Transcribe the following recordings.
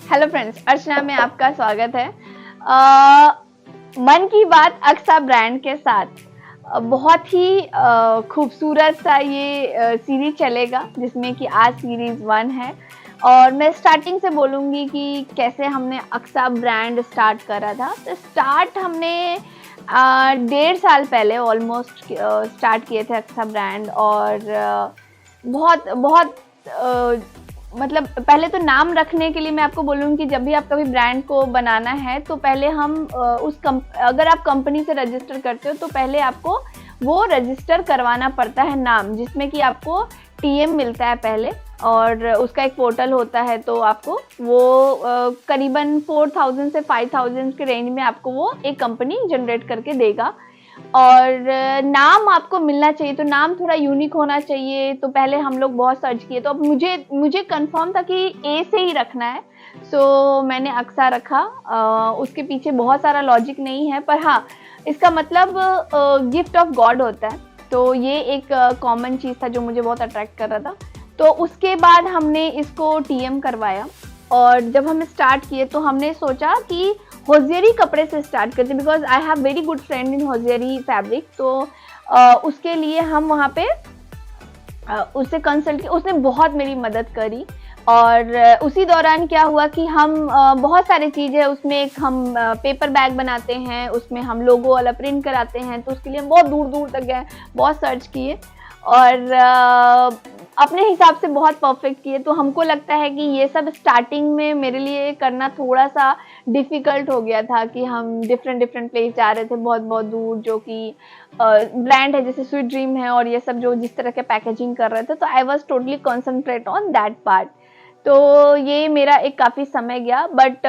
Hello friends, अर्चना में आपका स्वागत है। मन की बात अक्सा ब्रांड के साथ बहुत ही खूबसूरत सा ये सीरीज चलेगा, जिसमें कि आज सीरीज 1 है। और मैं स्टार्टिंग से बोलूँगी कि कैसे हमने अक्सा ब्रांड स्टार्ट करा था। तो स्टार्ट हमने 1.5 साल पहले ऑलमोस्ट स्टार्ट किए थे अक्सा ब्रांड। और बहुत बहुत मतलब पहले तो नाम रखने के लिए मैं आपको बोलूँगी कि जब भी आप कभी ब्रांड को बनाना है तो पहले हम अगर आप कंपनी से रजिस्टर करते हो तो पहले आपको वो रजिस्टर करवाना पड़ता है नाम, जिसमें कि आपको टीएम मिलता है पहले, और उसका एक पोर्टल होता है। तो आपको वो करीबन 4000 से 5000 के रेंज में आपको वो एक कंपनी जनरेट करके देगा। और नाम आपको मिलना चाहिए, तो नाम थोड़ा यूनिक होना चाहिए। तो पहले हम लोग बहुत सर्च किए, तो अब मुझे कंफर्म था कि ए से ही रखना है। सो मैंने अक्सा रखा। उसके पीछे बहुत सारा लॉजिक नहीं है, पर हाँ, इसका मतलब गिफ्ट ऑफ गॉड होता है। तो ये एक कॉमन चीज़ था जो मुझे बहुत अट्रैक्ट कर रहा था। तो उसके बाद हमने इसको टीएम करवाया। और जब हम स्टार्ट किए तो हमने सोचा कि होजियरी कपड़े से स्टार्ट करते, because I have very good friend in hosiery fabric. तो उसके लिए हम वहाँ पे उससे कंसल्ट किया, उसने बहुत मेरी मदद करी। और उसी दौरान क्या हुआ कि हम बहुत सारी चीज़ें उसमें, एक हम पेपर बैग बनाते हैं, उसमें हम लोगो वाला प्रिंट कराते हैं। तो उसके लिए हम बहुत दूर दूर तक गए, बहुत सर्च किए और अपने हिसाब से बहुत परफेक्ट किए। तो हमको लगता है कि ये सब स्टार्टिंग में मेरे लिए करना थोड़ा सा डिफ़िकल्ट हो गया था कि हम डिफरेंट प्लेस जा रहे थे, बहुत बहुत दूर, जो कि ब्रांड है जैसे स्वीट ड्रीम है और ये सब जो जिस तरह के पैकेजिंग कर रहे थे। तो I was totally concentrate on that part. तो ये मेरा एक काफ़ी समय गया, बट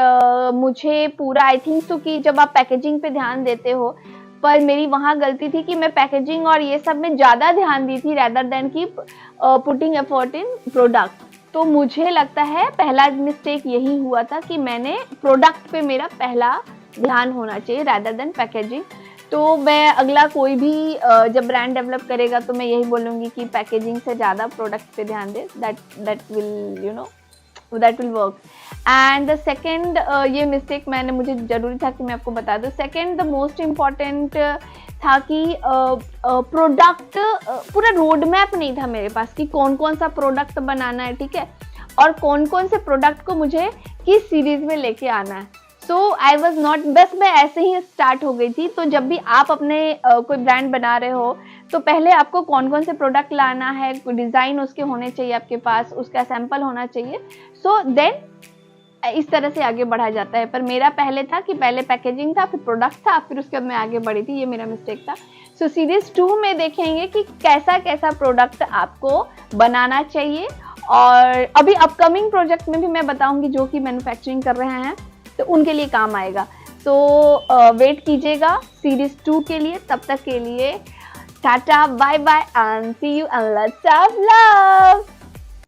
मुझे पूरा आई थिंक तो कि जब आप पैकेजिंग पे ध्यान देते हो, पर मेरी वहाँ गलती थी कि मैं पैकेजिंग और ये सब में ज़्यादा ध्यान दी थी रैदर देन की पुटिंग एफर्ट इन प्रोडक्ट। तो मुझे लगता है पहला मिस्टेक यही हुआ था कि मैंने प्रोडक्ट पे मेरा पहला ध्यान होना चाहिए रैदर देन पैकेजिंग। तो मैं अगला कोई भी जब ब्रांड डेवलप करेगा तो मैं यही बोलूँगी कि पैकेजिंग से ज़्यादा प्रोडक्ट पे ध्यान दे। That will work. And the second, ये मिस्टेक मुझे ज़रूरी था कि मैं आपको बता दूँ। सेकेंड द मोस्ट इम्पॉर्टेंट था कि प्रोडक्ट पूरा रोड मैप नहीं था मेरे पास कि कौन कौन सा प्रोडक्ट बनाना है, ठीक है, और कौन कौन से प्रोडक्ट को मुझे किस सीरीज़ में लेके आना है। सो आई वॉज नॉट, बस मैं ऐसे ही स्टार्ट हो गई थी। तो जब भी आप अपने कोई ब्रांड बना रहे हो तो पहले आपको कौन कौन से प्रोडक्ट लाना है, डिज़ाइन उसके होने चाहिए आपके पास, उसका सैंपल होना चाहिए। सो देन इस तरह से आगे बढ़ा जाता है। पर मेरा पहले था कि पहले पैकेजिंग था, फिर प्रोडक्ट था, फिर उसके बाद मैं आगे बढ़ी थी। ये मेरा मिस्टेक था। सो सीरीज 2 में देखेंगे कि कैसा कैसा प्रोडक्ट आपको बनाना चाहिए। और अभी अपकमिंग प्रोजेक्ट में भी मैं बताऊंगी जो कि मैन्युफैक्चरिंग कर रहे हैं, तो उनके लिए काम आएगा। तो वेट कीजिएगा सीरीज 2 के लिए। तब तक के लिए tata, bye bye and see you and lots of love.